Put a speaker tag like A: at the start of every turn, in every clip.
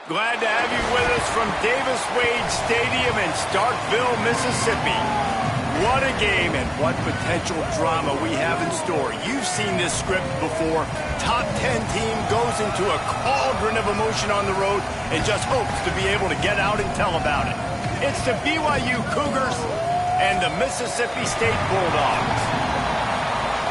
A: Glad to have you with us from Davis Wade Stadium in Starkville, Mississippi. What a game and what potential drama we have in store. You've seen this script before. Top 10 team goes into a cauldron of emotion on the road and just hopes to be able to get out and tell about it. It's the BYU Cougars and the Mississippi State Bulldogs.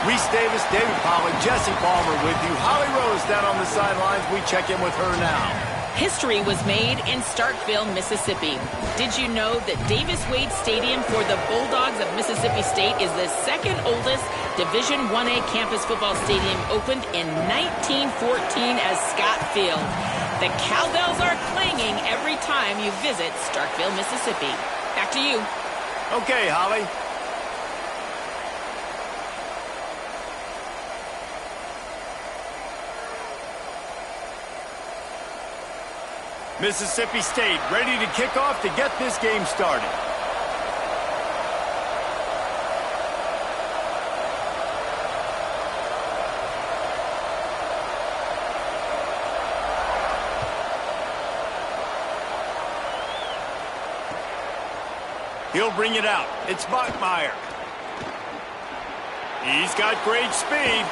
A: Reese Davis, David Pollack, Jesse Palmer with you. Holly Rose down on the sidelines. We check in with her now.
B: History was made in Starkville, Mississippi. Did you know that Davis Wade Stadium for the Bulldogs of Mississippi State is the second oldest Division I-A campus football stadium, opened in 1914 as Scott Field? The cowbells are clanging every time you visit Starkville, Mississippi. Back to you.
A: Okay, Holly. Mississippi State ready to kick off to get this game started. He'll bring it out. It's Bachmeier. He's got great speed.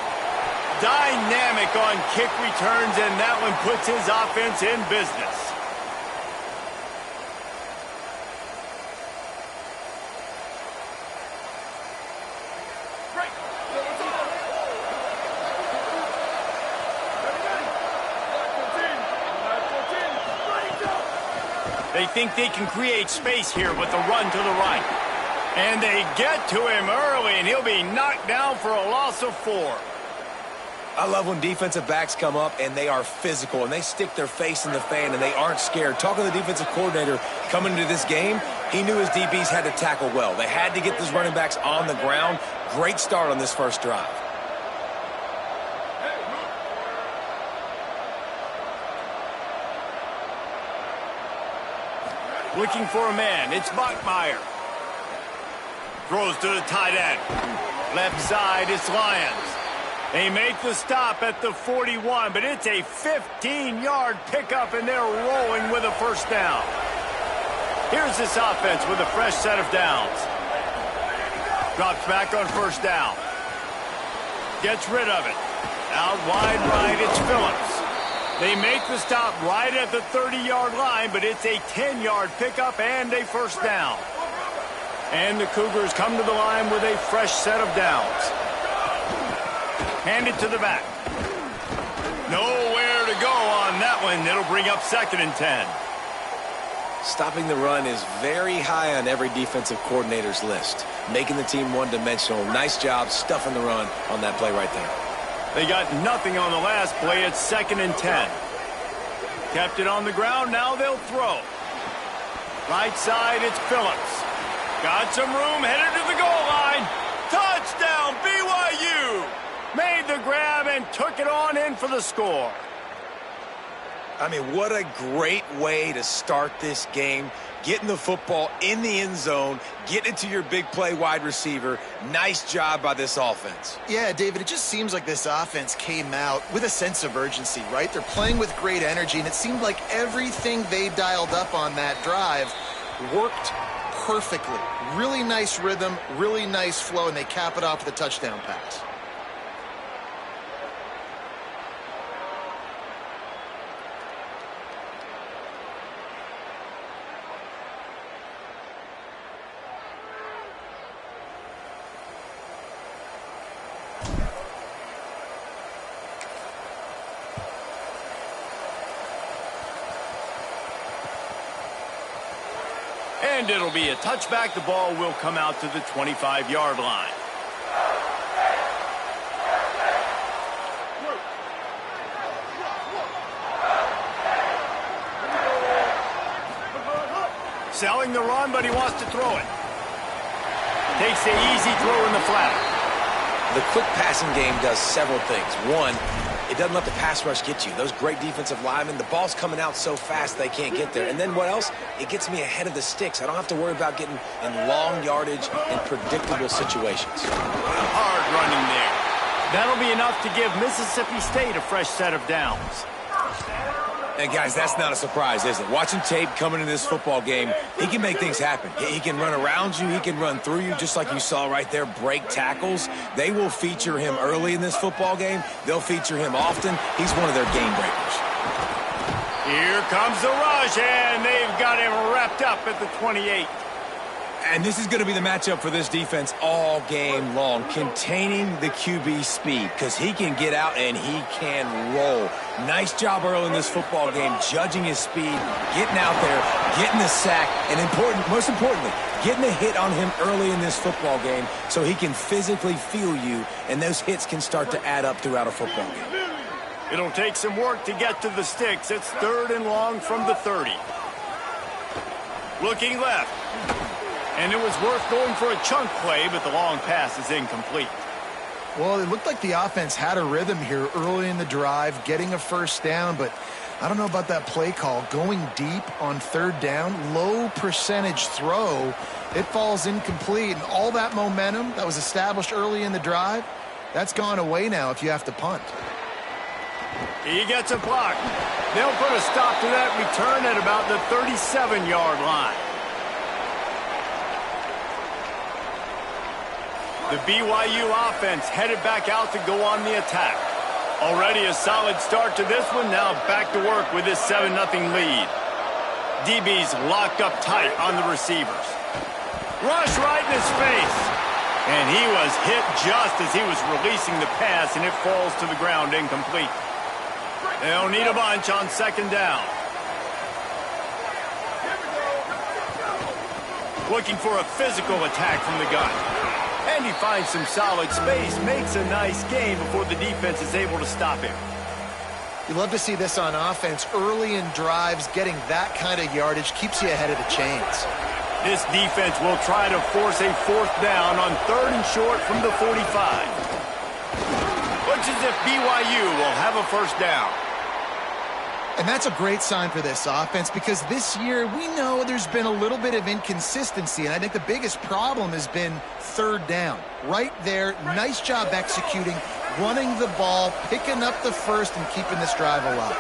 A: Dynamic on kick returns, and that one puts his offense in business. They think they can create space here with the run to the right. And they get to him early, and he'll be knocked down for a loss of 4.
C: I love when defensive backs come up and they are physical and they stick their face in the fan and they aren't scared. Talking to the defensive coordinator coming into this game, he knew his DBs had to tackle well. They had to get those running backs on the ground. Great start on this first drive.
A: Looking for a man. It's Bachmeier. Throws to the tight end. Left side, it's Lyons. They make the stop at the 41, but it's a 15-yard pickup, and they're rolling with a first down. Here's this offense with a fresh set of downs. Drops back on first down. Gets rid of it. Out wide right, it's Phillips. They make the stop right at the 30-yard line, but it's a 10-yard pickup and a first down. And the Cougars come to the line with a fresh set of downs. Hand it to the back. Nowhere to go on that one. It'll bring up 2nd and 10.
C: Stopping the run is very high on every defensive coordinator's list. Making the team one-dimensional. Nice job stuffing the run on that play right there.
A: They got nothing on the last play. It's 2nd and 10. Kept it on the ground. Now they'll throw. Right side, it's Phillips. Got some room. Headed to the goal line. Touchdown, BYU! Made the grab and took it on in for the score.
C: I mean, what a great way to start this game. Getting the football in the end zone, getting it to your big play wide receiver. Nice job by this offense.
D: Yeah, David, it just seems like this offense came out with a sense of urgency, right? They're playing with great energy, and it seemed like everything they dialed up on that drive worked perfectly. Really nice rhythm, really nice flow, and they cap it off with a touchdown pass.
A: And it'll be a touchback. The ball will come out to the 25-yard line. Selling the run, but he wants to throw it. Takes the easy throw in the flat.
C: The quick passing game does several things. One, it doesn't let the pass rush get you. Those great defensive linemen, the ball's coming out so fast they can't get there. And then what else? It gets me ahead of the sticks. I don't have to worry about getting in long yardage and predictable situations.
A: Hard running there. That'll be enough to give Mississippi State a fresh set of downs.
C: And guys, that's not a surprise, is it? Watching tape coming into this football game, he can make things happen. He can run around you, he can run through you, just like you saw right there, break tackles. They will feature him early in this football game. They'll feature him often. He's one of their game breakers.
A: Here comes the rush, and they've got him wrapped up at the 28.
C: And this is going to be the matchup for this defense all game long, containing the QB speed, because he can get out and he can roll. Nice job early in this football game, judging his speed, getting out there, getting the sack, and most importantly, getting a hit on him early in this football game so he can physically feel you, and those hits can start to add up throughout a football game.
A: It'll take some work to get to the sticks. It's 3rd and long from the 30. Looking left. And it was worth going for a chunk play, but the long pass is incomplete.
D: Well, it looked like the offense had a rhythm here early in the drive, getting a first down, but I don't know about that play call. Going deep on 3rd down, low percentage throw, it falls incomplete, and all that momentum that was established early in the drive, that's gone away now if you have to punt.
A: He gets a block. They'll put a stop to that return at about the 37-yard line. The BYU offense headed back out to go on the attack. Already a solid start to this one. Now back to work with this 7-0 lead. DB's locked up tight on the receivers. Rush right in his face. And he was hit just as he was releasing the pass, and it falls to the ground incomplete. They'll need a bunch on 2nd down. Looking for a physical attack from the gun. And he finds some solid space, makes a nice gain before the defense is able to stop him.
D: You love to see this on offense. Early in drives, getting that kind of yardage keeps you ahead of the chains.
A: This defense will try to force a 4th down on 3rd and short from the 45. Looks as if BYU will have a first down.
D: And that's a great sign for this offense, because this year we know there's been a little bit of inconsistency, and I think the biggest problem has been 3rd down. Right there, nice job executing, running the ball, picking up the first, and keeping this drive alive.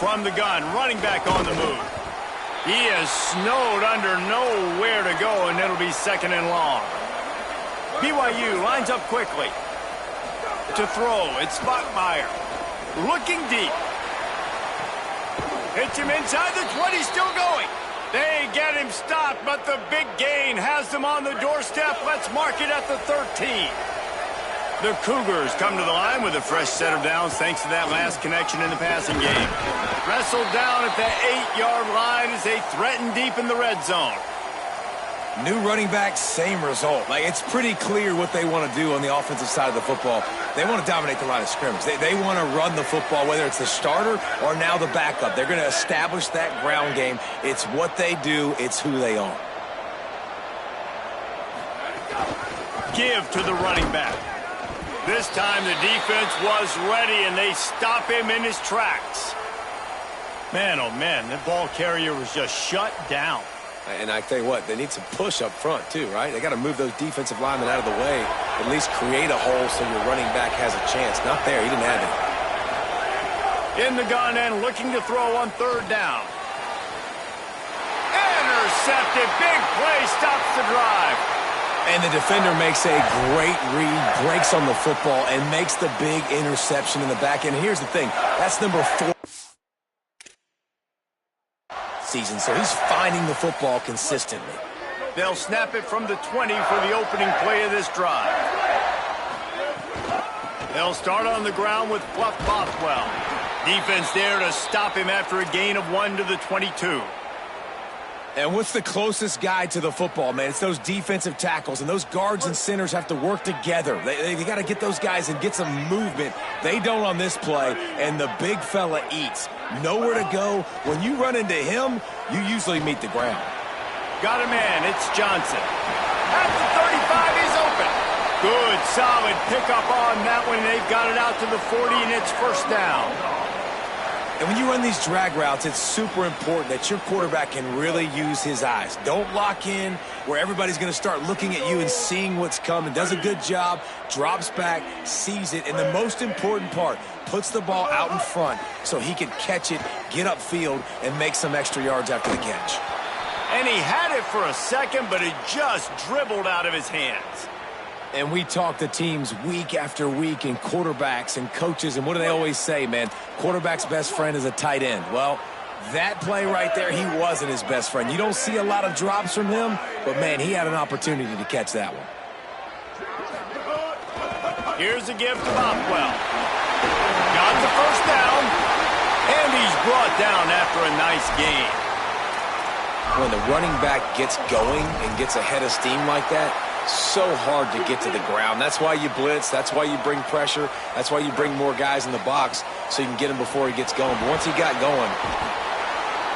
A: From the gun, running back on the move. He is snowed under, nowhere to go, and it'll be 2nd and long. BYU lines up quickly. To throw, it's Bachmeier. Looking deep. Hits him inside the 20, still going. They get him stopped, but the big gain has them on the doorstep. Let's mark it at the 13. The Cougars come to the line with a fresh set of downs thanks to that last connection in the passing game. Wrestled down at the 8-yard line as they threaten deep in the red zone.
C: New running back, same result. It's pretty clear what they want to do on the offensive side of the football. They want to dominate the line of scrimmage. They want to run the football, whether it's the starter or now the backup. They're going to establish that ground game. It's what they do. It's who they are.
A: Give to the running back. This time the defense was ready, and they stop him in his tracks. Man, oh man, the ball carrier was just shut down.
C: And I tell you what, they need some push up front too, right? They got to move those defensive linemen out of the way, at least create a hole so your running back has a chance. Not there, he didn't have it.
A: In the gun and looking to throw on 3rd down. Intercepted, big play, stops the drive.
C: And the defender makes a great read, breaks on the football, and makes the big interception in the back end. Here's the thing, that's number 4 season, so he's finding the football consistently.
A: They'll snap it from the 20 for the opening play of this drive. They'll start on the ground with Fluff Bothwell. Defense there to stop him after a gain of 1 to the 22.
C: And what's the closest guy to the football, man? It's those defensive tackles, and those guards and centers have to work together. They got to get those guys and get some movement. They don't on this play, and the big fella eats. Nowhere to go. When you run into him, you usually meet the ground.
A: Got a man. It's Johnson. At the 35, he's open. Good, solid pickup on that one. They've got it out to the 40, and it's first down.
C: And when you run these drag routes, it's super important that your quarterback can really use his eyes. Don't lock in where everybody's going to start looking at you and seeing what's coming. Does a good job, drops back, sees it, and the most important part, puts the ball out in front so he can catch it, get upfield, and make some extra yards after the catch.
A: And he had it for a second, but it just dribbled out of his hands.
C: And we talk to teams week after week and quarterbacks and coaches, and what do they always say, man? Quarterback's best friend is a tight end. Well, that play right there, he wasn't his best friend. You don't see a lot of drops from him, but, man, he had an opportunity to catch that one.
A: Here's a give to Boswell. Got the first down, and he's brought down after a nice gain.
C: When the running back gets going and gets ahead of steam like that, so hard to get to the ground. That's why you blitz. That's why you bring pressure. That's why you bring more guys in the box so you can get him before he gets going. But once he got going.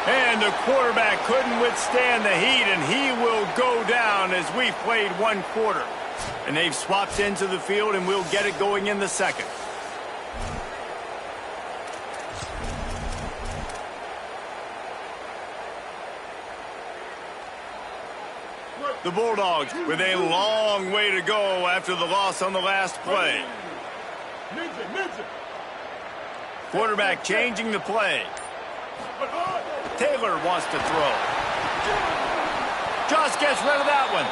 A: And the quarterback couldn't withstand the heat, and he will go down as we've played one quarter. And they've swapped into the field, and we'll get it going in the second. The Bulldogs with a long way to go after the loss on the last play. Quarterback changing the play. Taylor wants to throw. Just gets rid of that one.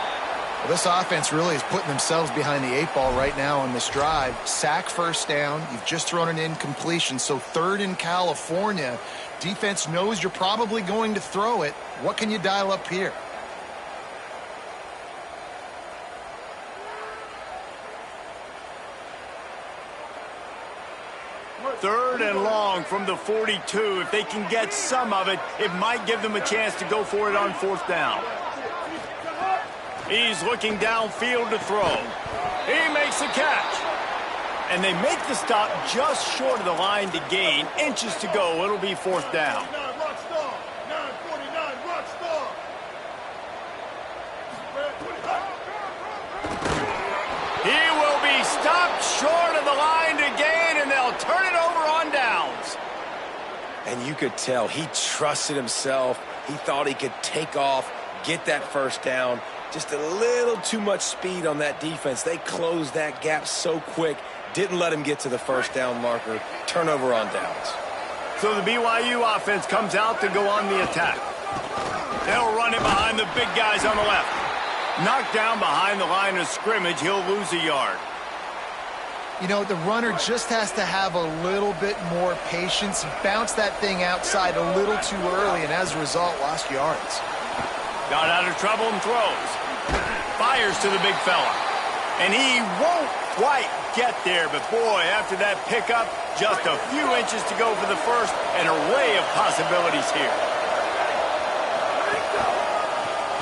D: Well, this offense really is putting themselves behind the 8 ball right now on this drive. Sack first down. You've just thrown an incompletion. So 3rd in California. Defense knows you're probably going to throw it. What can you dial up here?
A: 3rd and long from the 42. If they can get some of it, it might give them a chance to go for it on 4th down. He's looking downfield to throw. He makes the catch. And they make the stop just short of the line to gain. Inches to go. It'll be 4th down. He will be stopped short of the line to gain, and they'll turn it over on downs.
C: And you could tell he trusted himself. He thought he could take off, get that first down. Just a little too much speed on that defense. They closed that gap so quick, didn't let him get to the first down marker. Turnover on downs.
A: So the BYU offense comes out to go on the attack. They'll run it behind the big guys on the left. Knocked down behind the line of scrimmage, he'll lose a yard.
D: You know, the runner just has to have a little bit more patience. He bounced that thing outside a little too early, and as a result, lost yards.
A: Got out of trouble and throws. Fires to the big fella. And he won't quite get there, but boy, after that pickup, just a few inches to go for the first, an array of possibilities here.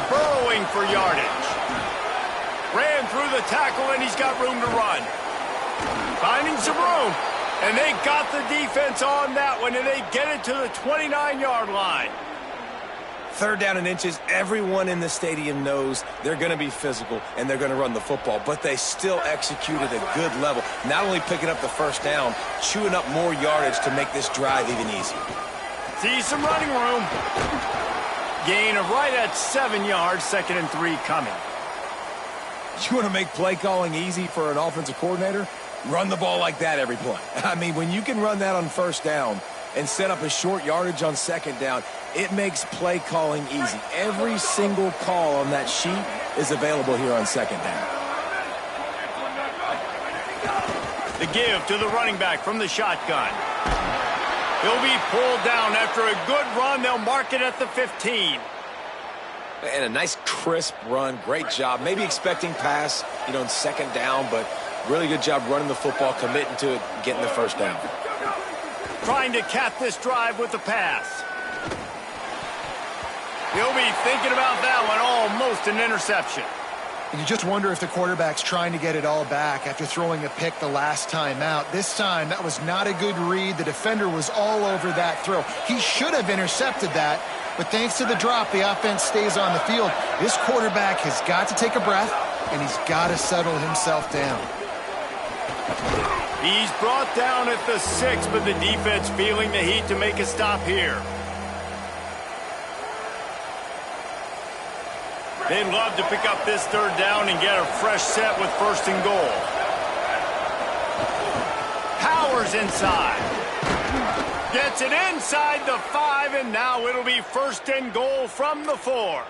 A: Burrowing for yardage. Ran through the tackle, and he's got room to run. Finding some room, and they got the defense on that one, and they get it to the 29-yard line.
C: 3rd down and inches, everyone in the stadium knows they're going to be physical and they're going to run the football, but they still executed a good level. Not only picking up the first down, chewing up more yardage to make this drive even easier.
A: See some running room. Gain of right at 7 yards, 2nd and 3 coming.
C: You want to make play calling easy for an offensive coordinator? Run the ball like that every play. I mean, when you can run that on first down and set up a short yardage on 2nd down, it makes play calling easy. Every single call on that sheet is available here on 2nd down.
A: The give to the running back from the shotgun. He'll be pulled down after a good run. They'll mark it at the 15.
C: And a nice crisp run. Great job. Maybe expecting pass, in 2nd down, but really good job running the football, committing to it, getting the first down.
A: Trying to cap this drive with the pass. He'll be thinking about that one. Almost an interception.
D: You just wonder if the quarterback's trying to get it all back after throwing a pick the last time out. This time, that was not a good read. The defender was all over that throw. He should have intercepted that, but thanks to the drop, the offense stays on the field. This quarterback has got to take a breath, and he's got to settle himself down.
A: He's brought down at the 6, but the defense feeling the heat to make a stop here. They'd love to pick up this third down and get a fresh set with 1st and goal. Powers inside. Gets it inside the 5, and now it'll be 1st and goal from the 4.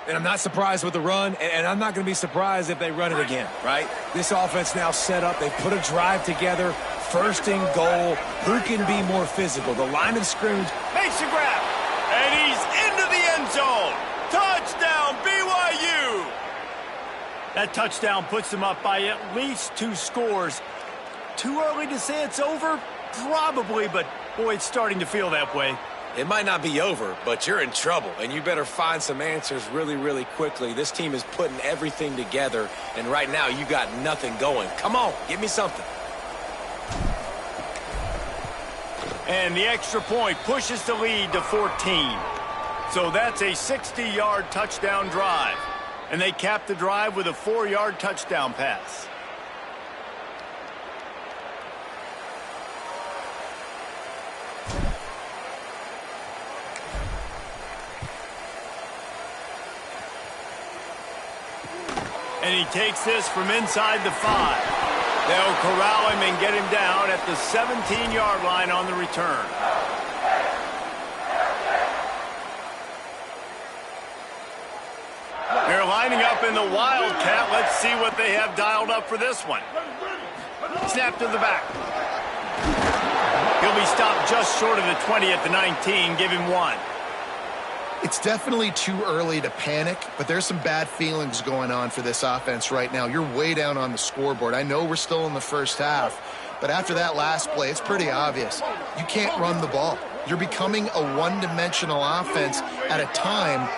C: And I'm not surprised with the run, and I'm not going to be surprised if they run it again, right? This offense now set up. They put a drive together. 1st and goal. Who can be more physical? The line of scrimmage.
A: Makes a grab, and he's into the end zone. Touchdown, BYU! That touchdown puts them up by at least 2 scores. Too early to say it's over? Probably, but boy, it's starting to feel that way.
C: It might not be over, but you're in trouble, and you better find some answers really, really quickly. This team is putting everything together, and right now you got nothing going. Come on, give me something.
A: And the extra point pushes the lead to 14. So that's a 60-yard touchdown drive. And they cap the drive with a 4-yard touchdown pass. And he takes this from inside the 5. They'll corral him and get him down at the 17-yard line on the return. They're lining up in the Wildcat. Let's see what they have dialed up for this one. Snap to the back. He'll be stopped just short of the 20 at the 19. Give him 1.
D: It's definitely too early to panic, but there's some bad feelings going on for this offense right now. You're way down on the scoreboard. I know we're still in the first half, but after that last play, it's pretty obvious. You can't run the ball. You're becoming a one-dimensional offense at a time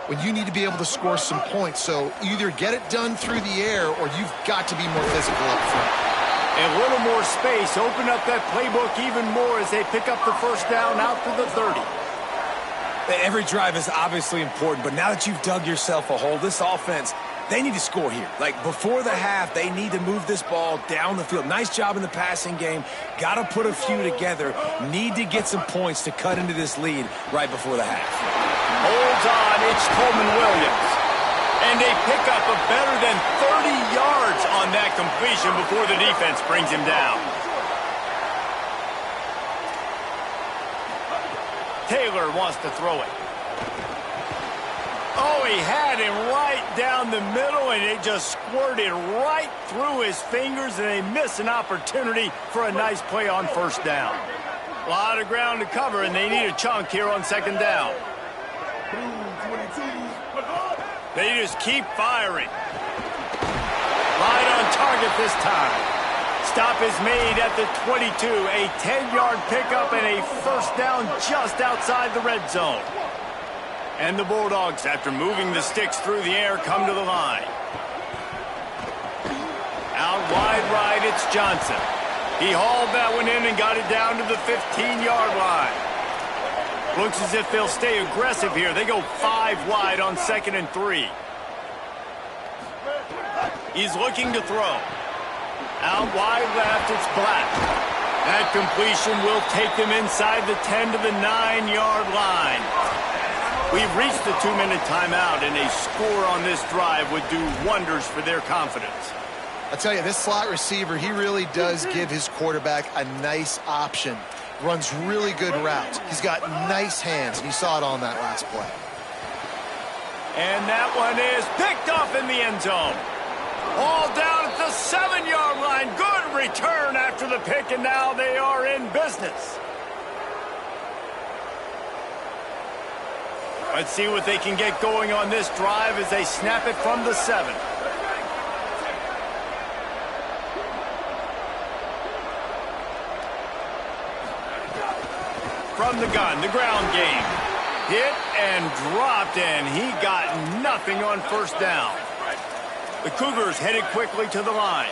D: when you need to be able to score some points. So either get it done through the air or you've got to be more physical up front.
A: A little more space. Open up that playbook even more as they pick up the 1st down out to the 30.
C: Every drive is obviously important, but now that you've dug yourself a hole, this offense, they need to score here. Like, before the half, they need to move this ball down the field. Nice job in the passing game. Got to put a few together. Need to get some points to cut into this lead right before the half.
A: Holds on. It's Coleman Williams. And they pick up a better than 30 yards on that completion before the defense brings him down. Taylor wants to throw it. Oh, he had him right down the middle, and it just squirted right through his fingers, and they miss an opportunity for a nice play on 1st down. A lot of ground to cover, and they need a chunk here on 2nd down. They just keep firing. Right on target this time. Stop is made at the 22. A 10-yard pickup and a 1st down just outside the red zone. And the Bulldogs, after moving the sticks through the air, come to the line. Out wide right, it's Johnson. He hauled that one in and got it down to the 15-yard line. Looks as if they'll stay aggressive here. They go 5 wide on 2nd and 3. He's looking to throw. Out wide left, it's Black. That completion will take them inside the 10 to the 9-yard line. We've reached the 2-minute timeout, and a score on this drive would do wonders for their confidence.
D: I'll tell you, this slot receiver, he really does give his quarterback a nice option. Runs really good routes. He's got nice hands, and you saw it on that last play.
A: And that one is picked off in the end zone. All down at the 7-yard line. Good return after the pick, and now they are in business. Let's see what they can get going on this drive as they snap it from the 7. From the gun, the ground game. Hit and dropped, and he got nothing on 1st down. The Cougars headed quickly to the line.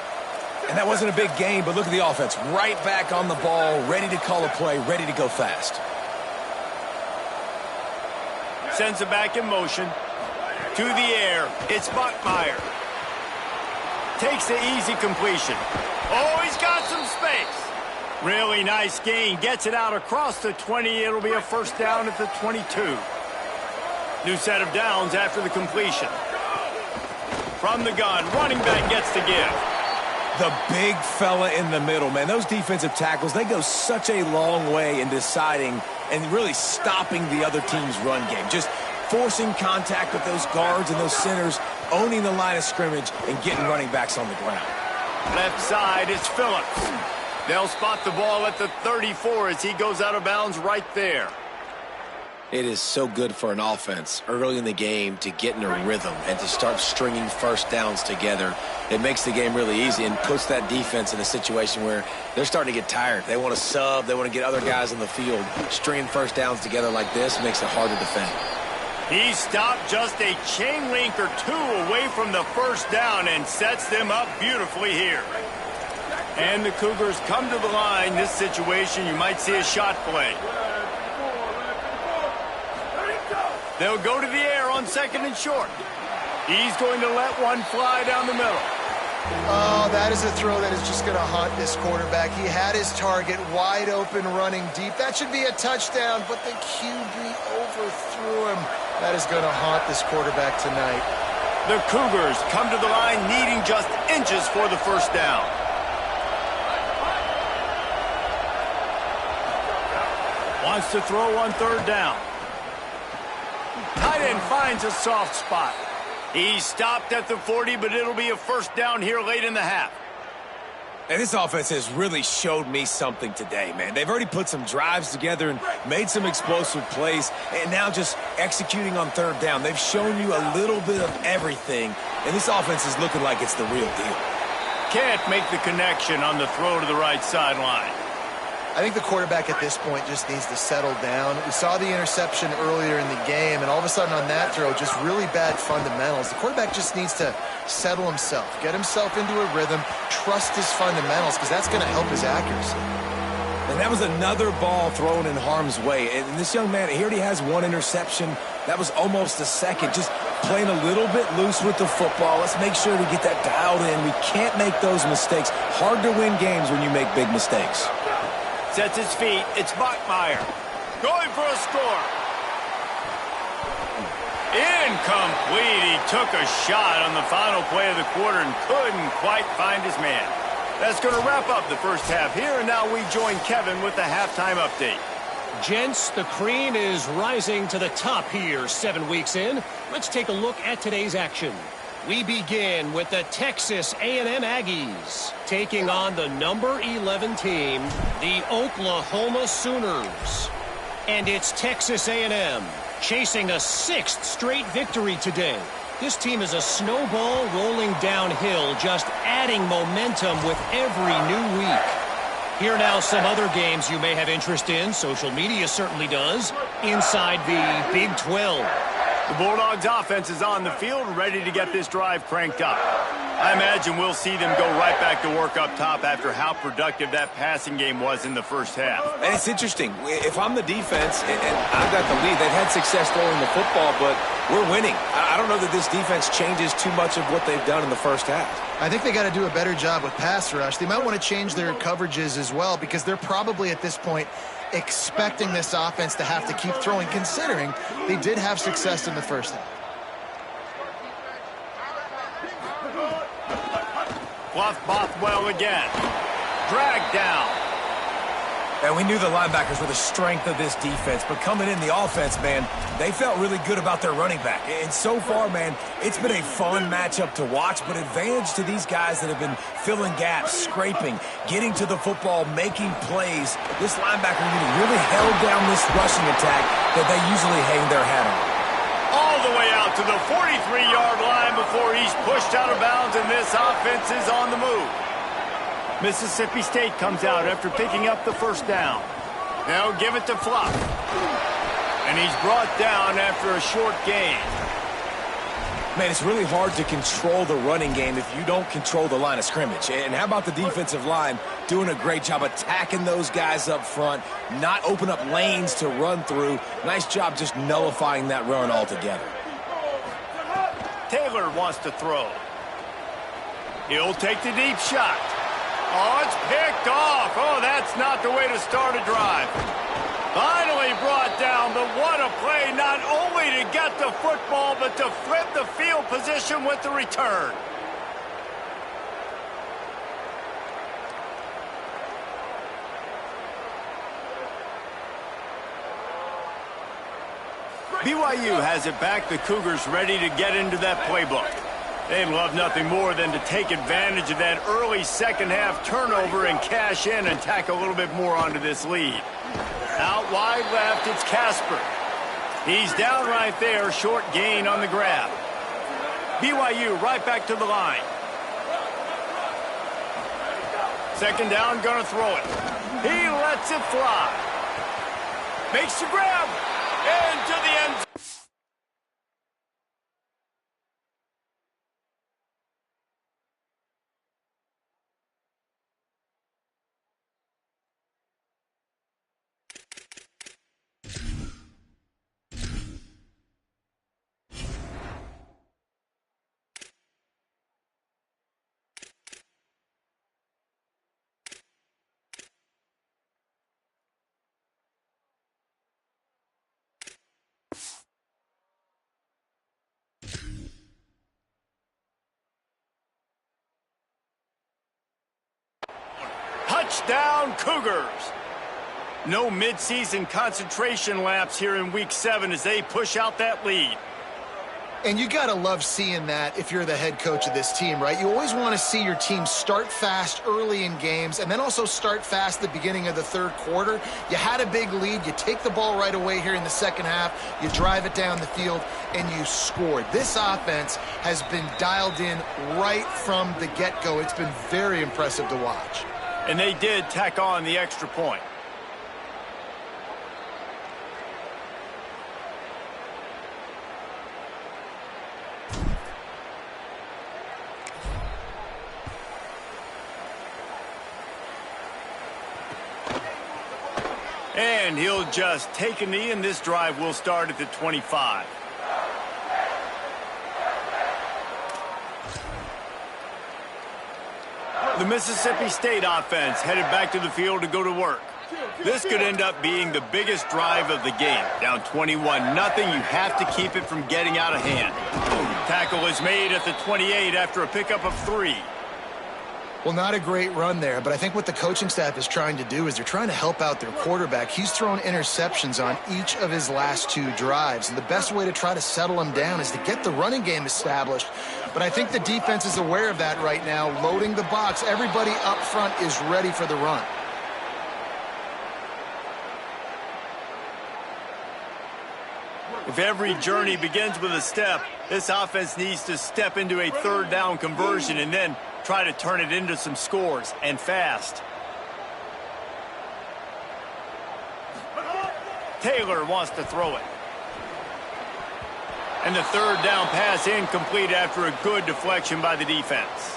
C: And that wasn't a big gain, but look at the offense. Right back on the ball, ready to call a play, ready to go fast.
A: Sends it back in motion. To the air, it's Buckmeyer. Takes the easy completion. Oh, he's got some space. Really nice gain. Gets it out across the 20. It'll be a first down at the 22. New set of downs after the completion. From the gun, running back gets the give.
C: The big fella in the middle, man. Those defensive tackles, they go such a long way in deciding and really stopping the other team's run game. Just forcing contact with those guards and those centers, owning the line of scrimmage, and getting running backs on the ground.
A: Left side is Phillips. They'll spot the ball at the 34 as he goes out of bounds right there.
C: It is so good for an offense early in the game to get in a rhythm and to start stringing first downs together. It makes the game really easy and puts that defense in a situation where they're starting to get tired. They want to sub. They want to get other guys on the field. Stringing first downs together like this makes it hard to defend.
A: He stopped just a chain link or two away from the first down and sets them up beautifully here. And the Cougars come to the line. This situation, you might see a shot play. They'll go to the air on second and short. He's going to let one fly down the middle.
D: Oh, that is a throw that is just going to haunt this quarterback. He had his target wide open running deep. That should be a touchdown, but the QB overthrew him. That is going to haunt this quarterback tonight.
A: The Cougars come to the line needing just inches for the first down. Wants to throw on third down. Tight end finds a soft spot. He stopped at the 40, but it'll be a first down here late in the half.
C: And this offense has really showed me something today, man. They've already put some drives together and made some explosive plays, and now just executing on third down. They've shown you a little bit of everything, and this offense is looking like it's the real deal.
A: Can't make the connection on the throw to the right sideline.
D: I think the quarterback at this point just needs to settle down. We saw the interception earlier in the game, and all of a sudden on that throw, just really bad fundamentals. The quarterback just needs to settle himself, get himself into a rhythm, trust his fundamentals, because that's going to help his accuracy.
C: And that was another ball thrown in harm's way. And this young man, he already has one interception. That was almost a second. Just playing a little bit loose with the football. Let's make sure we get that dialed in. We can't make those mistakes. Hard to win games when you make big mistakes.
A: Sets his feet. It's Bachmeier. Going for a score. Incomplete. He took a shot on the final play of the quarter and couldn't quite find his man. That's going to wrap up the first half here, and now we join Kevin with the halftime update.
E: Gents, the cream is rising to the top here 7 weeks in. Let's take a look at today's action. We begin with the Texas A&M Aggies taking on the number 11 team, the Oklahoma Sooners. And it's Texas A&M chasing a 6th straight victory today. This team is a snowball rolling downhill, just adding momentum with every new week. Here are now some other games you may have interest in. Social media certainly does. Inside the Big 12.
A: The Bulldogs offense is on the field, ready to get this drive cranked up. I imagine we'll see them go right back to work up top after how productive that passing game was in the first half.
C: And it's interesting. If I'm the defense and I've got the lead, they've had success throwing the football, but we're winning. I don't know that this defense changes too much of what they've done in the first half.
D: I think they got to do a better job with pass rush. They might want to change their coverages as well, because they're probably at this point expecting this offense to have to keep throwing, considering they did have success in the first half.
A: Bluff Bothwell again. Dragged down.
C: And we knew the linebackers were the strength of this defense, but coming in the offense, man, they felt really good about their running back. And so far, man, it's been a fun matchup to watch, but advantage to these guys that have been filling gaps, scraping, getting to the football, making plays. This linebacker unit really held down this rushing attack that they usually hang their hat on.
A: All the way out to the 43-yard line before he's pushed out of bounds, and this offense is on the move. Mississippi State comes out after picking up the first down. They'll give it to Fluff. And he's brought down after a short gain.
C: Man, it's really hard to control the running game if you don't control the line of scrimmage. And how about the defensive line doing a great job attacking those guys up front, not open up lanes to run through. Nice job just nullifying that run altogether.
A: Taylor wants to throw. He'll take the deep shot. Oh, it's picked off. Oh, that's not the way to start a drive. Finally brought down, but what a play, not only to get the football, but to flip the field position with the return. BYU has it back. The Cougars ready to get into that playbook. They'd love nothing more than to take advantage of that early second-half turnover and cash in and tack a little bit more onto this lead. Out wide left, it's Casper. He's down right there, short gain on the grab. BYU right back to the line. Second down, gonna throw it. He lets it fly. Makes the grab. Into the end zone. Touchdown, Cougars. No midseason concentration laps here in Week 7 as they push out that lead.
D: And you got to love seeing that if you're the head coach of this team, right? You always want to see your team start fast early in games and then also start fast at the beginning of the third quarter. You had a big lead. You take the ball right away here in the second half. You drive it down the field, and you scored. This offense has been dialed in right from the get-go. It's been very impressive to watch.
A: And they did tack on the extra point. And he'll just take a knee, and this drive will start at the 25. The Mississippi State offense headed back to the field to go to work. This could end up being the biggest drive of the game. Down 21-0, you have to keep it from getting out of hand. Tackle is made at the 28 after a pickup of 3.
D: Well, not a great run there, but I think what the coaching staff is trying to do is they're trying to help out their quarterback. He's thrown interceptions on each of his last 2 drives, and the best way to try to settle him down is to get the running game established. But I think the defense is aware of that right now, loading the box. Everybody up front is ready for the run.
A: If every journey begins with a step, this offense needs to step into a third down conversion and then try to turn it into some scores, and fast. Taylor wants to throw it. And the third down pass incomplete after a good deflection by the defense.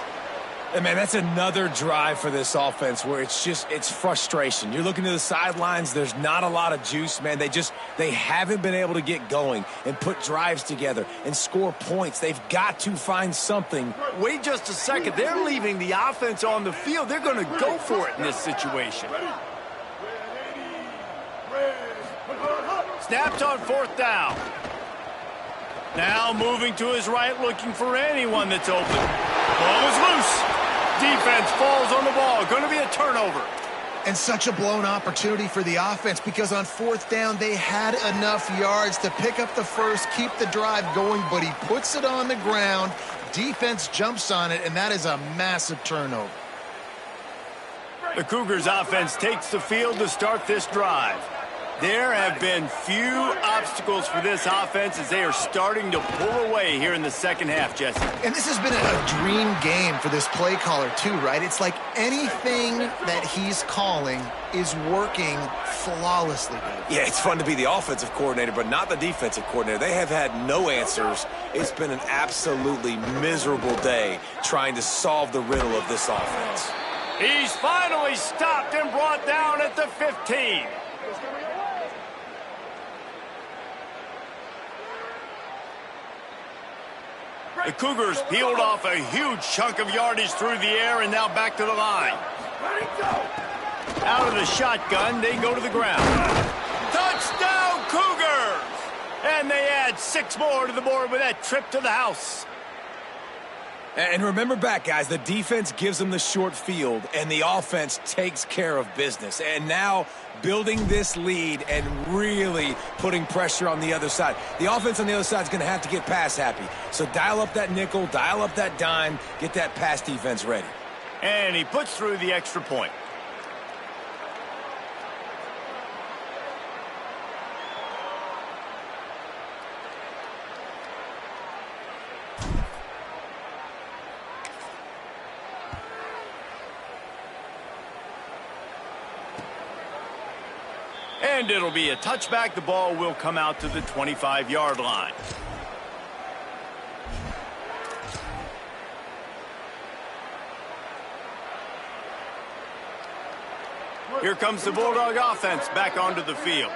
C: And man, that's another drive for this offense where it's frustration. You're looking to the sidelines, there's not a lot of juice, man. They haven't been able to get going and put drives together and score points. They've got to find something.
A: Wait just a second. They're leaving the offense on the field. They're going to go for it in this situation. Snapped on 4th down. Now moving to his right, looking for anyone that's open. Ball is loose. Defense falls on the ball. Going to be a turnover.
D: And such a blown opportunity for the offense because on 4th down, they had enough yards to pick up the first, keep the drive going, but he puts it on the ground. Defense jumps on it, and that is a massive turnover.
A: The Cougars offense takes the field to start this drive. There have been few obstacles for this offense as they are starting to pull away here in the second half, Jesse.
D: And this has been a dream game for this play caller too, right? It's like anything that he's calling is working flawlessly.
C: Yeah, it's fun to be the offensive coordinator, but not the defensive coordinator. They have had no answers. It's been an absolutely miserable day trying to solve the riddle of this offense.
A: He's finally stopped and brought down at the 15. The Cougars peeled off a huge chunk of yardage through the air and now back to the line. Out of the shotgun, they go to the ground. Touchdown, Cougars! And they add 6 more to the board with that trip to the house.
C: And remember back, guys, the defense gives them the short field, and the offense takes care of business. And now building this lead and really putting pressure on the other side. The offense on the other side is going to have to get pass happy. So dial up that nickel, dial up that dime, get that pass defense ready.
A: And he puts through the extra point. And it'll be a touchback. The ball will come out to the 25-yard line. Here comes the Bulldog offense back onto the field.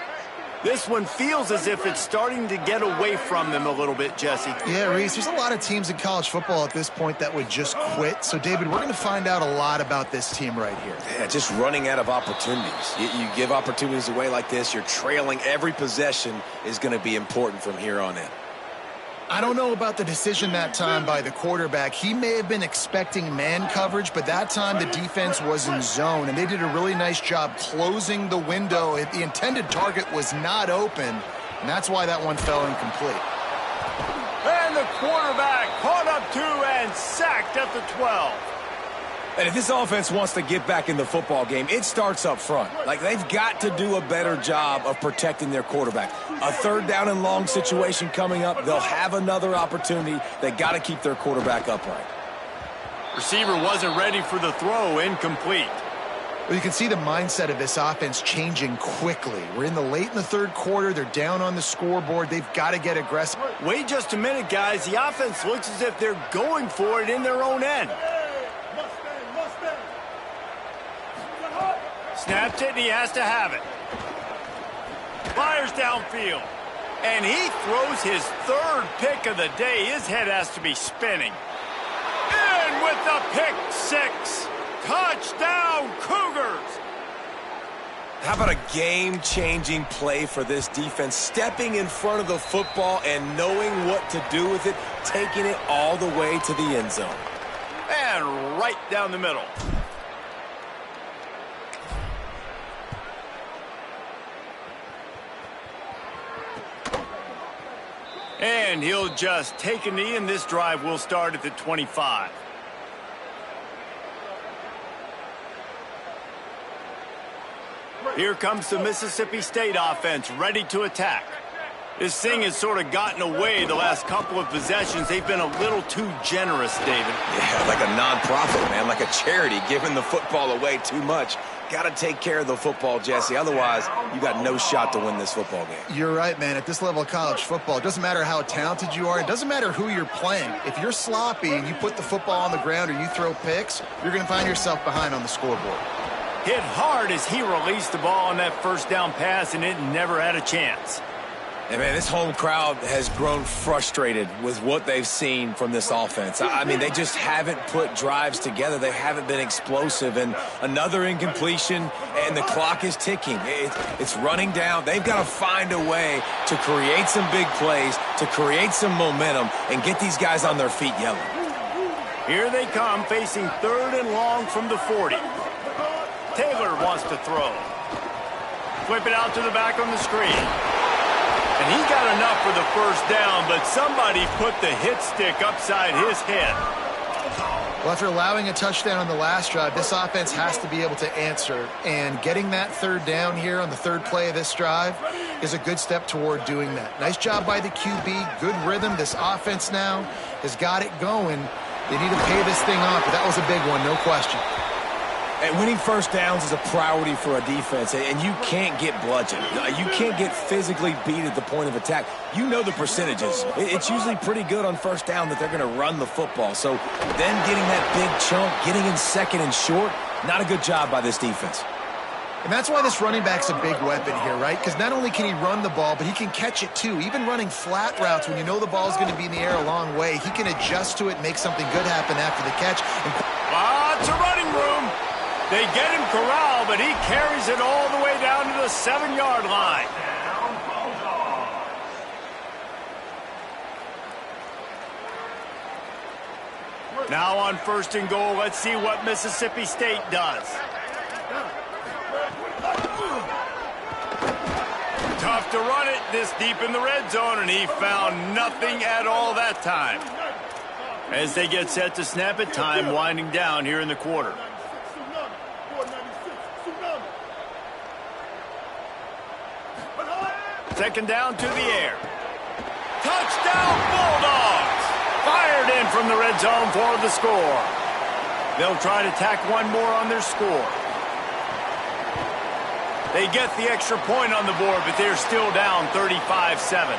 A: This one feels as if it's starting to get away from them a little bit, Jesse.
D: Yeah, Reese, there's a lot of teams in college football at this point that would just quit. So, David, we're going to find out a lot about this team right here.
C: Yeah, just running out of opportunities. You give opportunities away like this, you're trailing. Every possession is going to be important from here on in.
D: I don't know about the decision that time by the quarterback. He may have been expecting man coverage, but that time the defense was in zone, and they did a really nice job closing the window. The intended target was not open, and that's why that one fell incomplete.
A: And the quarterback caught up 2 and sacked at the 12.
C: And if this offense wants to get back in the football game, it starts up front. Like, they've got to do a better job of protecting their quarterback. A 3rd down and long situation coming up. They'll have another opportunity. They got to keep their quarterback upright.
A: Receiver wasn't ready for the throw. Incomplete.
D: Well, you can see the mindset of this offense changing quickly. We're late in the 3rd quarter. They're down on the scoreboard. They've got to get aggressive.
A: Wait just a minute, guys. The offense looks as if they're going for it in their own end. Snaps it, and he has to have it. Fires downfield. And he throws his 3rd pick of the day. His head has to be spinning. And with the pick 6. Touchdown, Cougars!
C: How about a game-changing play for this defense? Stepping in front of the football and knowing what to do with it, taking it all the way to the end zone.
A: And right down the middle. And he'll just take a knee, and this drive will start at the 25. Here comes the Mississippi State offense, ready to attack. This thing has sort of gotten away the last couple of possessions. They've been a little too generous, David.
C: Yeah, like a nonprofit, man, like a charity, giving the football away too much. Got to take care of the football, Jesse. Otherwise, you got no shot to win this football game.
D: You're right, man. At this level of college football, it doesn't matter how talented you are. It doesn't matter who you're playing. If you're sloppy and you put the football on the ground or you throw picks, you're going to find yourself behind on the scoreboard.
A: Hit hard as he released the ball on that 1st down pass, and it never had a chance.
C: And, man, this home crowd has grown frustrated with what they've seen from this offense. I mean, they just haven't put drives together. They haven't been explosive. And another incompletion, and the clock is ticking. It's running down. They've got to find a way to create some big plays, to create some momentum, and get these guys on their feet yelling.
A: Here they come, facing 3rd and long from the 40. Taylor wants to throw. Flip it out to the back on the screen. And he got enough for the 1st down, but somebody put the hit stick upside his head.
D: Well, after allowing a touchdown on the last drive, this offense has to be able to answer. And getting that 3rd down here on the 3rd play of this drive is a good step toward doing that. Nice job by the QB. Good rhythm. This offense now has got it going. They need to pay this thing off, but that was a big one, no question.
C: And winning 1st downs is a priority for a defense, and you can't get bludgeoned. You can't get physically beat at the point of attack. You know the percentages. It's usually pretty good on 1st down that they're going to run the football. So then getting that big chunk, getting in 2nd and short, not a good job by this defense.
D: And that's why this running back's a big weapon here, right? Because not only can he run the ball, but he can catch it too. Even running flat routes when you know the ball's going to be in the air a long way, he can adjust to it and make something good happen after the catch.
A: Lots of running room. They get him corralled, but he carries it all the way down to the 7-yard line. Now on 1st and goal, let's see what Mississippi State does. Tough to run it this deep in the red zone, and he found nothing at all that time. As they get set to snap it, time winding down here in the quarter. Second down to the air. Touchdown Bulldogs! Fired in from the red zone for the score. They'll try to tack one more on their score. They get the extra point on the board, but they're still down 35-7.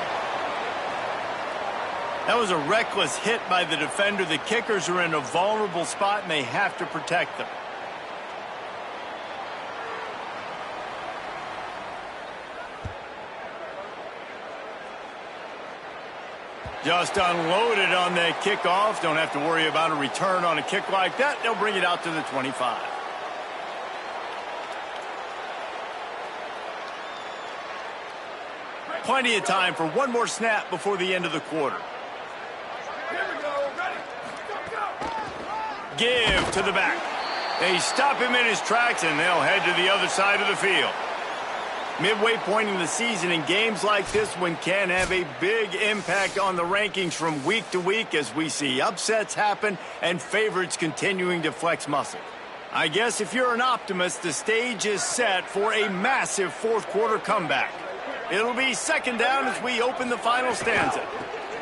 A: That was a reckless hit by the defender. The kickers are in a vulnerable spot, and they have to protect them. Just unloaded on that kickoff. Don't have to worry about a return on a kick like that. They'll bring it out to the 25. Plenty of time for one more snap before the end of the quarter. Give to the back. They stop him in his tracks, and they'll head to the other side of the field. Midway point in the season, in games like this one can have a big impact on the rankings from week to week as we see upsets happen and favorites continuing to flex muscle. I guess if you're an optimist, the stage is set for a massive fourth quarter comeback. It'll be second down as we open the final stanza.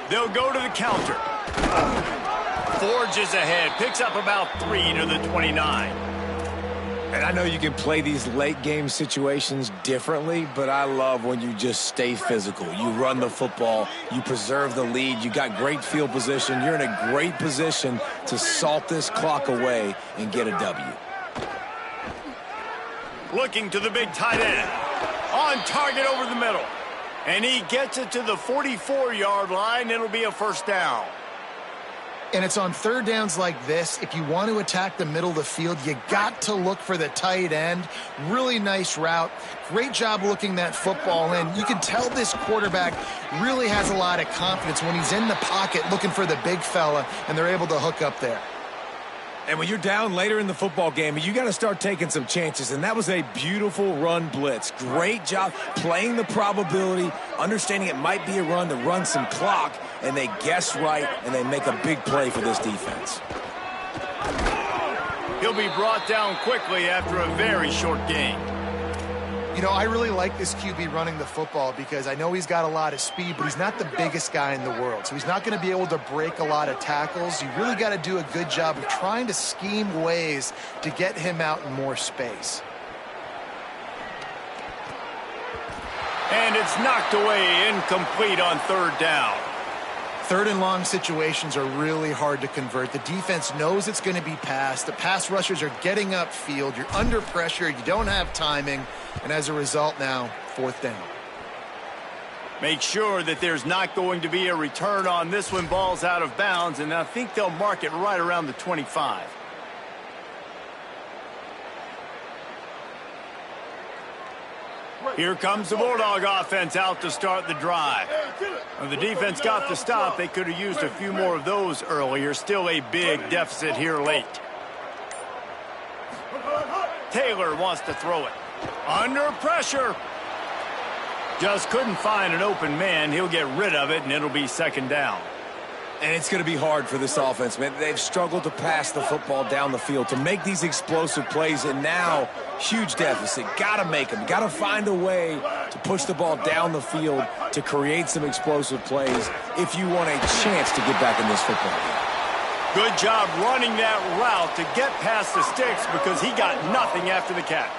A: They'll go to the counter. Forges ahead, picks up about 3 to the 29.
C: And I know you can play these late game situations differently, but I love when you just stay physical. You run the football, you preserve the lead, you got great field position. You're in a great position to salt this clock away and get a W.
A: Looking to the big tight end. On target over the middle. And he gets it to the 44-yard line. It'll be a first down.
D: And it's on third downs like this. If you want to attack the middle of the field, you got to look for the tight end. Really nice route. Great job looking that football in. You can tell this quarterback really has a lot of confidence when he's in the pocket looking for the big fella, and they're able to hook up there.
C: And when you're down later in the football game, you got to start taking some chances. And that was a beautiful run blitz. Great job playing the probability, understanding it might be a run to run some clock, and they guess right, and they make a big play for this defense.
A: He'll be brought down quickly after a very short game.
D: You know, I really like this QB running the football because I know he's got a lot of speed, but he's not the biggest guy in the world. So he's not going to be able to break a lot of tackles. You really got to do a good job of trying to scheme ways to get him out in more space.
A: And it's knocked away, incomplete on third down.
D: Third and long situations are really hard to convert. The defense knows it's going to be passed. The pass rushers are getting upfield. You're under pressure. You don't have timing. And as a result now, fourth down.
A: Make sure that there's not going to be a return on this one. Ball's out of bounds, and I think they'll mark it right around the 25. Here comes the Bulldog offense out to start the drive. When the defense got the stop, they could have used a few more of those earlier. Still a big deficit here late. Taylor wants to throw it. Under pressure. Just couldn't find an open man. He'll get rid of it, and it'll be second down.
C: And it's going to be hard for this offense, man. They've struggled to pass the football down the field, to make these explosive plays, and now huge deficit. Got to make them. Got to find a way to push the ball down the field to create some explosive plays if you want a chance to get back in this football game.
A: Good job running that route to get past the sticks because he got nothing after the catch.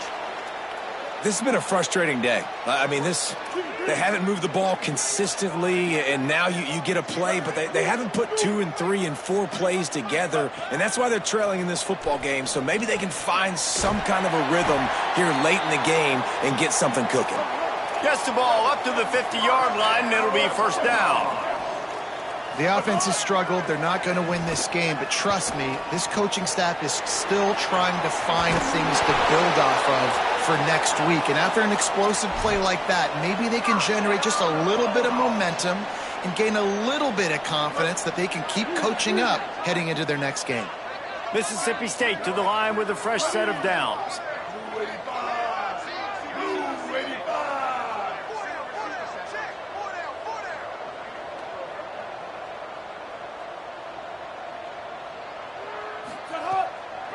C: This has been a frustrating day. I mean, they haven't moved the ball consistently, and now you get a play, but they haven't put 2 and 3 and 4 plays together, and that's why they're trailing in this football game. So maybe they can find some kind of a rhythm here late in the game and get something cooking.
A: Gets the ball up to the 50-yard line, and it'll be first down.
D: The offense has struggled. They're not going to win this game, but trust me, this coaching staff is still trying to find things to build off of for next week. And after an explosive play like that, maybe they can generate just a little bit of momentum and gain a little bit of confidence that they can keep coaching up heading into their next game.
A: Mississippi State to the line with a fresh set of downs.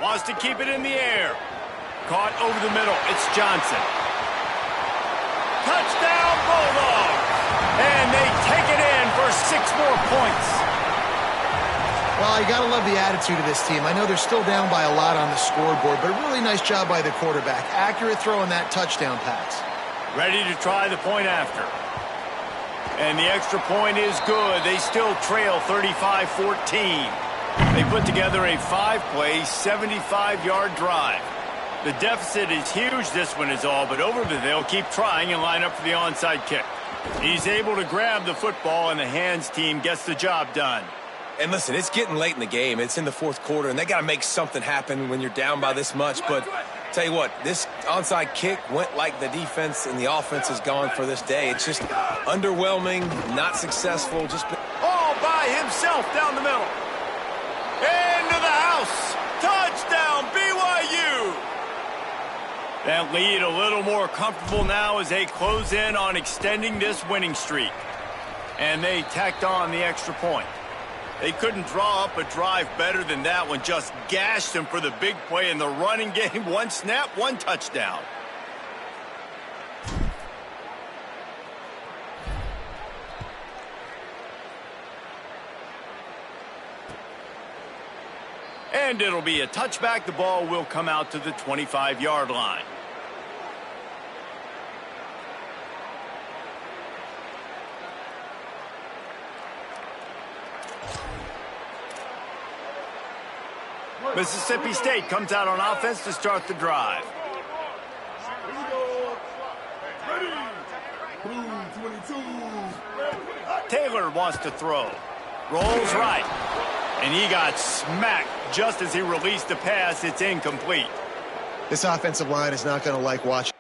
A: Wants to keep it in the air. Caught over the middle. It's Johnson. Touchdown, Bulldogs! And they take it in for 6 more points.
D: Well, you got to love the attitude of this team. I know they're still down by a lot on the scoreboard, but a really nice job by the quarterback. Accurate throw in that touchdown pass. Ready to try the point after. And the extra point is good. They still trail 35-14. They put together a 5-play, 75-yard drive. The deficit is huge, this one is all, but Overton, they'll keep trying and line up for the onside kick. He's able to grab the football, and the hands team gets the job done.
C: And listen, it's getting late in the game. It's in the fourth quarter, and they got to make something happen when you're down by this much. But tell you what, this onside kick went like the defense and the offense is gone for this day. It's just underwhelming, not successful. Just
A: all by himself down the middle. Into the house. Touchdown, BYU. That lead a little more comfortable now as they close in on extending this winning streak. And they tacked on the extra point. They couldn't draw up a drive better than that one. Just gashed them for the big play in the running game. 1 snap, 1 touchdown. And it'll be a touchback. The ball will come out to the 25-yard line. Mississippi State comes out on offense to start the drive. Taylor wants to throw. Rolls right. And he got smacked just as he released the pass. It's incomplete.
D: This offensive line is not going to like watching.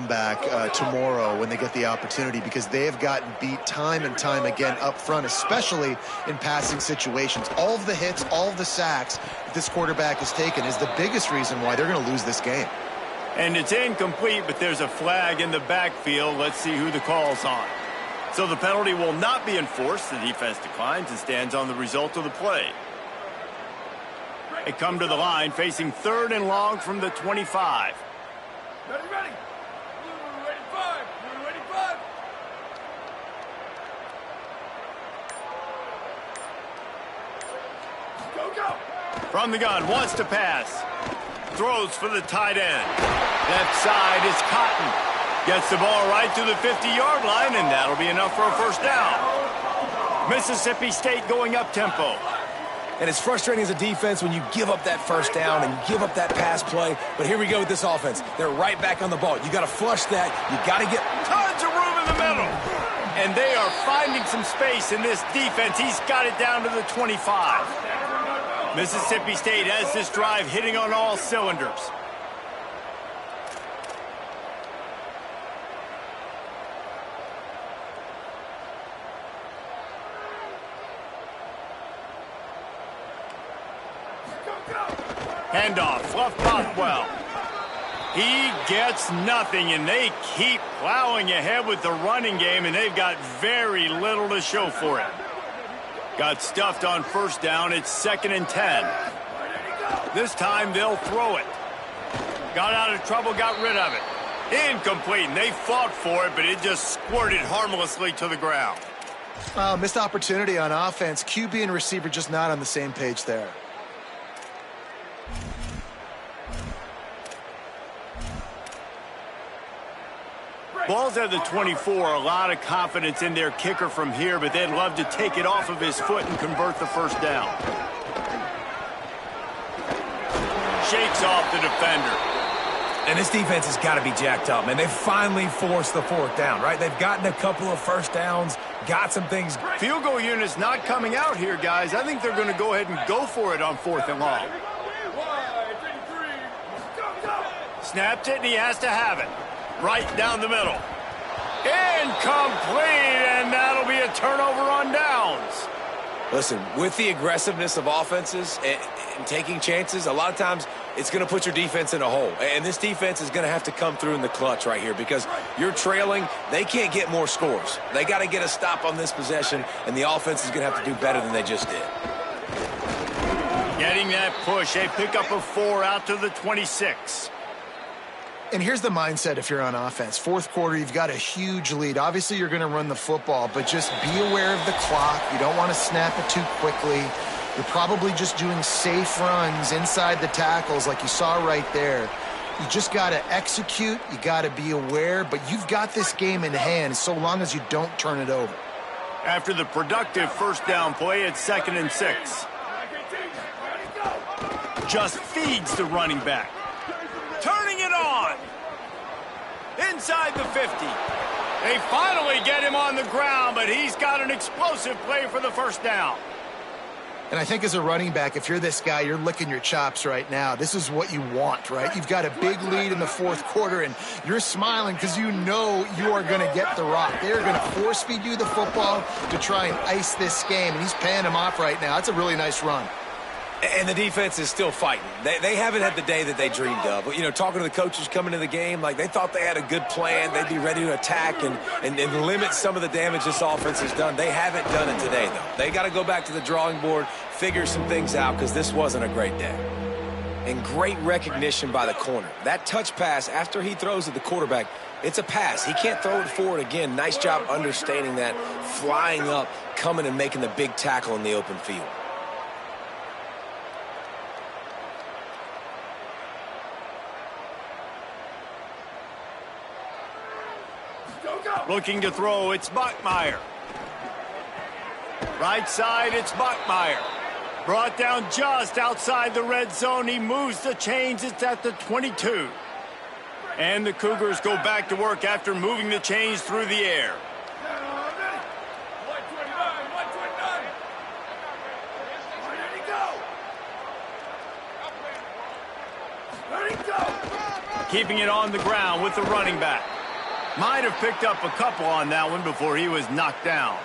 D: Back tomorrow when they get the opportunity, because they have gotten beat time and time again up front, especially in passing situations. All of the hits, all of the sacks that this quarterback has taken is the biggest reason why they're going to lose this game.
A: And it's incomplete, but there's a flag in the backfield. Let's see who the call's on. So the penalty will not be enforced. The defense declines and stands on the result of the play. They come to the line facing 3rd and long from the 25.
F: Ready.
A: From the gun, wants to pass. Throws for the tight end. Left side is Cotton. Gets the ball right to the 50-yard line, and that'll be enough for a first down. Mississippi State going up tempo.
C: And it's frustrating as a defense when you give up that first down and you give up that pass play. But here we go with this offense. They're right back on the ball. You got to flush that. You got to get
A: tons of room in the middle. And they are finding some space in this defense. He's got it down to the 25. Mississippi State has this drive hitting on all cylinders. Handoff, Fluff Bothwell. He gets nothing, and they keep plowing ahead with the running game, and they've got very little to show for it. Got stuffed on first down. It's 2nd and 10. This time they'll throw it. Got out of trouble, got rid of it. Incomplete, and they fought for it, but it just squirted harmlessly to the ground.
D: Missed opportunity on offense. QB and receiver just not on the same page there.
A: Ball's at the 24. A lot of confidence in their kicker from here, but they'd love to take it off of his foot and convert the first down. Shakes off the defender.
C: And this defense has got to be jacked up, man. They finally forced the fourth down, right? They've gotten a couple of first downs, got some things.
A: Field goal unit's not coming out here, guys. I think they're going to go ahead and go for it on 4th and long. Snapped it, and he has to have it. Right down the middle. Incomplete, and that'll be a turnover on downs.
C: Listen, with the aggressiveness of offenses and taking chances, a lot of times it's going to put your defense in a hole. And this defense is going to have to come through in the clutch right here because you're trailing. They can't get more scores. They got to get a stop on this possession, and the offense is going to have to do better than they just did.
A: Getting that push. They pick up a 4 out to the 26.
D: And here's the mindset if you're on offense. 4th quarter, you've got a huge lead. Obviously, you're going to run the football, but just be aware of the clock. You don't want to snap it too quickly. You're probably just doing safe runs inside the tackles like you saw right there. You just got to execute. You got to be aware, but you've got this game in hand so long as you don't turn it over.
A: After the productive first down play, it's 2nd and 6. Just feeds the running back. Turning it on. Inside the 50. They finally get him on the ground, but he's got an explosive play for the first down.
D: And I think as a running back, if you're this guy, you're licking your chops right now. This is what you want, right? You've got a big lead in the 4th quarter, and you're smiling because you know you are going to get the rock. They're going to force feed you the football to try and ice this game, and he's paying them off right now. That's a really nice run.
C: And the defense is still fighting. They haven't had the day that they dreamed of. You know, talking to the coaches coming to the game, like they thought they had a good plan. They'd be ready to attack and limit some of the damage this offense has done. They haven't done it today, though. They got to go back to the drawing board, figure some things out, because this wasn't a great day. And great recognition by the corner. That touch pass after he throws at the quarterback, it's a pass. He can't throw it forward again. Nice job understanding that, flying up, coming and making the big tackle in the open field.
A: Looking to throw, it's Bachmeier. Right side, it's Bachmeier. Brought down just outside the red zone. He moves the chains. It's at the 22. And the Cougars go back to work after moving the chains through the air. Keeping it on the ground with the running back. Might have picked up a couple on that one before he was knocked down.